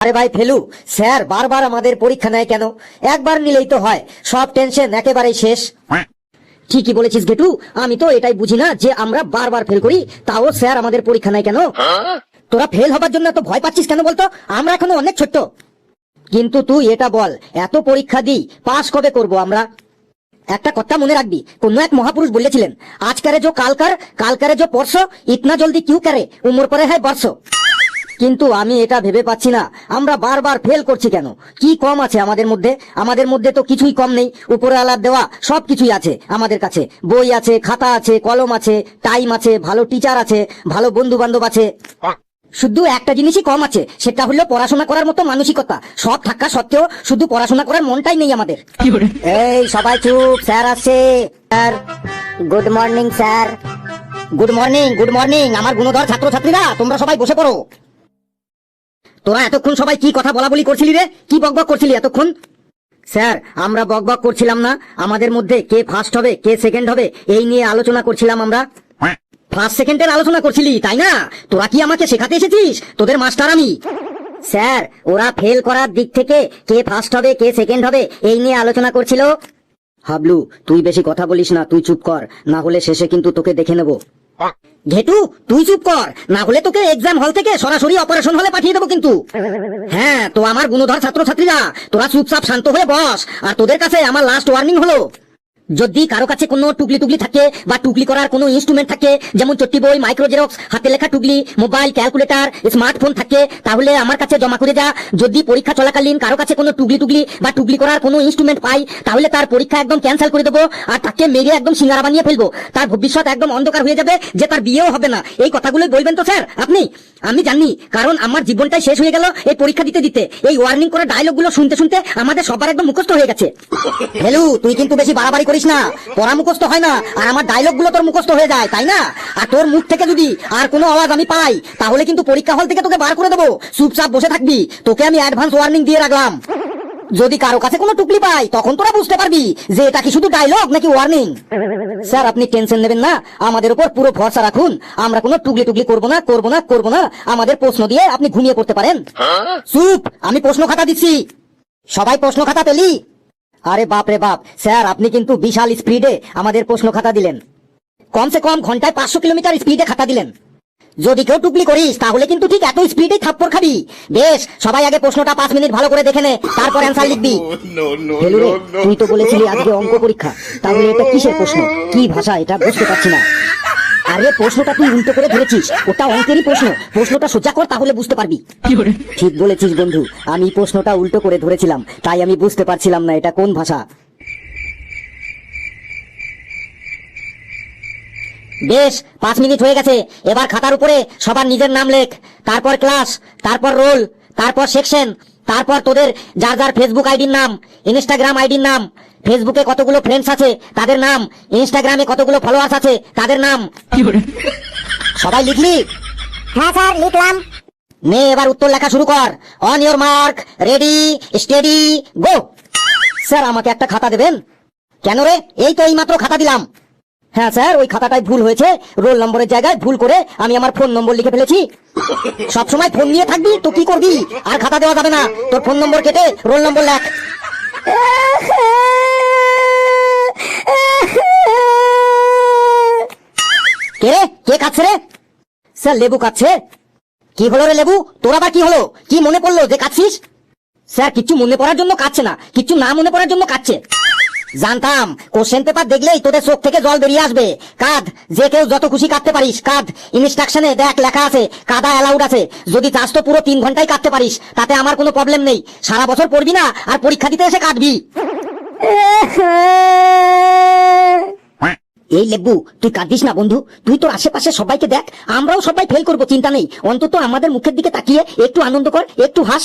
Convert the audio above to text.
আরে ভাই ফেলু, স্যার বারবার আমাদের পরীক্ষা নেয় কেন? একবার নিলেই তো হয়, সব টেনশন একেবারে শেষ। ঠিকই বলেছিস গেটু, আমি তো এটাই বুঝি না যে আমরা বারবার ফেল করি, তাও স্যার আমাদের পরীক্ষা নেয় কেন? তোরা ফেল হবার জন্য এত ভয় পাচ্ছিস কেন বলতো? আমরা এখনো অনেক ছোট্ট। কিন্তু তুই এটা বল, এত পরীক্ষা দিই, পাস কবে করব আমরা? একটা কথা মনে রাখবি, কোন এক মহাপুরুষ বলেছিলেন, আজ করে जो কাল করে जो परसों इतना जल्दी क्यों करे, उम्र पड़े है बरसों। কিন্তু আমি এটা ভেবে পাচ্ছি না, আমরা বারবার ফেল করছি কেন? কি কম আছে আমাদের মধ্যে? আমাদের মধ্যে তো কিছুই কম নেই, উপরওয়ালার দেওয়া সব কিছুই আছে আমাদের কাছে। বই আছে, খাতা আছে, কলম আছে, টাইম আছে, ভালো টিচার আছে, ভালো বন্ধু বান্ধব আছে। শুধু একটা জিনিসই কম আছে, সেটা হলো পড়াশোনা করার মতো মানসিকতা। সব থাকা সত্ত্বেও শুধু পড়াশোনা করার মনটাই নেই আমাদের। এই সবাই চুপ, স্যার আসছে। Sir good morning. Sir good morning. Good morning আমার গুণধর ছাত্রছাত্রীরা, তোমরা সবাই বসে পড়ো। তোরা এতক্ষণ সবাই কি কথা বলা বলি করছিলি রে? কি বকবক করছিলি এতক্ষণ? স্যার আমরা বকবক করছিলাম না, আমাদের মধ্যে কে ফার্স্ট হবে কে সেকেন্ড হবে এই নিয়ে আলোচনা করছিলাম আমরা। ফার্স্ট সেকেন্ডের আলোচনা করছিলি তাই না? তোরা কি আমাকে শেখাতে এসেছিস? তোদের মাস্টার আমি। স্যার ওরা ফেল করার দিক থেকে কে ফার্স্ট হবে কে সেকেন্ড হবে এই নিয়ে আলোচনা করছিল। হাবলু তুই বেশি কথা বলিস না, তুই চুপ কর, না হলে শেষে কিন্তু তোকে দেখে নেব। ঘেটু তুই চুপ কর, না হলে তোকে এক্সাম হল থেকে সরাসরি অপারেশন হলে পাঠিয়ে দেবো কিন্তু। হ্যাঁ তো আমার গুণধর ছাত্রছাত্রীরা, তোরা চুপচাপ শান্ত হয়ে বস। আর তোদের কাছে আমার লাস্ট ওয়ার্নিং হলো, যদি কারো কাছে কোনো টুকলি থাকে বা টুকলি করার কোনো ইনস্ট্রুমেন্ট থাকে, যেমন চট্টি বই, মাইক্রো জেরক্স, হাতে লেখা টুকলি, মোবাইল, ক্যালকুলেটর, স্মার্টফোন থাকে, তাহলে আমার কাছে জমা করে যা। যদি পরীক্ষা চলাকালীন কারো কাছে কোনো টুকলি বা টুকলি করার কোনো ইনস্ট্রুমেন্ট পাই, তাহলে তার পরীক্ষা একদম ক্যান্সেল করে দেবো আর তাকে মেরে একদম সিঙ্গারা বানিয়ে ফেলবো। তার ভবিষ্যৎ একদম অন্ধকার হয়ে যাবে, যে তার বিয়েও হবে না। এই কথাগুলোই বলবেন তো স্যার আপনি? আমি জানি, কারণ আমার জীবনটাই শেষ হয়ে গেল এই পরীক্ষা দিতে দিতে। এই ওয়ার্নিং করা ডায়লগ গুলো শুনতে শুনতে আমাদের সবার একদম মুখস্থ হয়ে গেছে। হেলু তুই কিন্তু বেশি বাড়াবাড়ি করিস না, পড়া মুখস্থ হয় না আর আমার ডায়লগ গুলো তোর মুখস্থ হয়ে যায় তাই না? আর তোর মুখ থেকে যদি আর কোনো আওয়াজ আমি পাই, তাহলে কিন্তু পরীক্ষা হল থেকে তোকে বার করে দেবো। চুপচাপ বসে থাকবি, তোকে আমি অ্যাডভান্স ওয়ার্নিং দিয়ে রাখলাম। যদি কারো কাছে কোনো টুকলি পাই, তখন তোরা বুঝতে পারবি যে এটা কি শুধু ডায়লগ নাকি ওয়ার্নিং। স্যার আপনি টেনশন নেবেন না, আমাদের উপর পুরো ভরসা রাখুন। আমরা কোনো টুকলি করবো না। আমাদের প্রশ্ন দিয়ে আপনি ঘুমিয়ে পড়তে পারেন। চুপ, আমি প্রশ্ন খাতা দিচ্ছি, সবাই প্রশ্ন খাতা পেলি? আরে বাপ রে বাপ, স্যার আপনি কিন্তু বিশাল স্পিডে আমাদের প্রশ্ন খাতা দিলেন। কমসে কম ঘন্টায় 500 কিলোমিটার স্পিডে খাতা দিলেন। যদি কেউ টুকলি করিস তাহলে কিন্তু ঠিক এত স্পিডে থাপ্পড় খাবি। বেশ, সবাই আগে প্রশ্নটা 5 মিনিট ভালো করে দেখে নে, তারপর অ্যান্সার লিখবি। হেলুরে তুই তো বলেছিলি আজকে অঙ্ক পরীক্ষা, তাহলে এটা কিসের প্রশ্ন, কি ভাষা এটা বুঝতে পারছি না। আরে প্রশ্নটা তুই উল্টো করে ধরেছিস, ওটা অঙ্কেরই প্রশ্ন। প্রশ্নটা সোজা কর, তাহলে বুঝতে পারবি। ঠিক বলেছিস বন্ধু, আমি প্রশ্নটা উল্টো করে ধরেছিলাম, তাই আমি বুঝতে পারছিলাম না এটা কোন ভাষা। বেশ 5 মিনিট হয়ে গেছে, এবার খাতার উপরে সবার নিজের নাম লেখ, তারপর ক্লাস, তারপর রোল, তারপর সেকশন, তারপর তোদের যার যার ফেসবুক আইডির নাম, ইনস্টাগ্রাম আইডির নাম, ফেসবুকে কতগুলো ফ্রেন্ডস আছে তাদের নাম, ইনস্টাগ্রামে কতগুলো ফলোয়ার্স আছে তাদের নাম। সবাই লিখলি? হ্যাঁ স্যার লিখলাম। নে এবার উত্তর লেখা শুরু কর। On your mark, ready, steady, go. Sir আমাকে একটা খাতা দেবেন? কেন রে? এই তো এইমাত্র খাতা দিলাম। হ্যাঁ স্যার ওই খাতাটায় ভুল হয়েছে, রোল নম্বরের জায়গায় ভুল করে আমি আমার ফোন নম্বর লিখে ফেলেছি। সবসময় ফোন নিয়ে থাকবি তো কি করবি? আর খাতা দেওয়া যাবে না, তোর ফোন নম্বর কেটে রোল নম্বর লেখ। কে কে কাচ্ছে রে? স্যার লেবু কাচ্ছে। কি হলো রে লেবু, তোর আবার কি হলো? কি মনে পড়লো যে কাচ্ছিস? স্যার কিচ্ছু মনে পড়ার জন্য কাচ্ছে না, কিচ্ছু না মনে পড়ার জন্য কাচ্ছে। জানতাম, কোশ্চেন পেপার দেখলেই তোদের চোখ থেকে জল বেরিয়ে আসবে। কাঁদ, যে কেউ যত খুশি কাঁদতে পারিস কাঁদ। ইনস্ট্রাকশনে দেখ লেখা আছে কাদা অ্যালাউড আছে। যদি চাস তো পুরো 3 ঘন্টায় কাঁদতে পারিস, তাতে আমার কোনো প্রবলেম নেই। সারা বছর পড়বি না আর পরীক্ষা দিতে এসে কাঁদবি। এই লেবু তুই কাঁদিস না বন্ধু, তুই তোর আশেপাশে সবাইকে দেখ, আমরাও সবাই ফেল করবো, চিন্তা নেই। অন্তত আমাদের মুখের দিকে তাকিয়ে একটু আনন্দ কর, একটু হাস।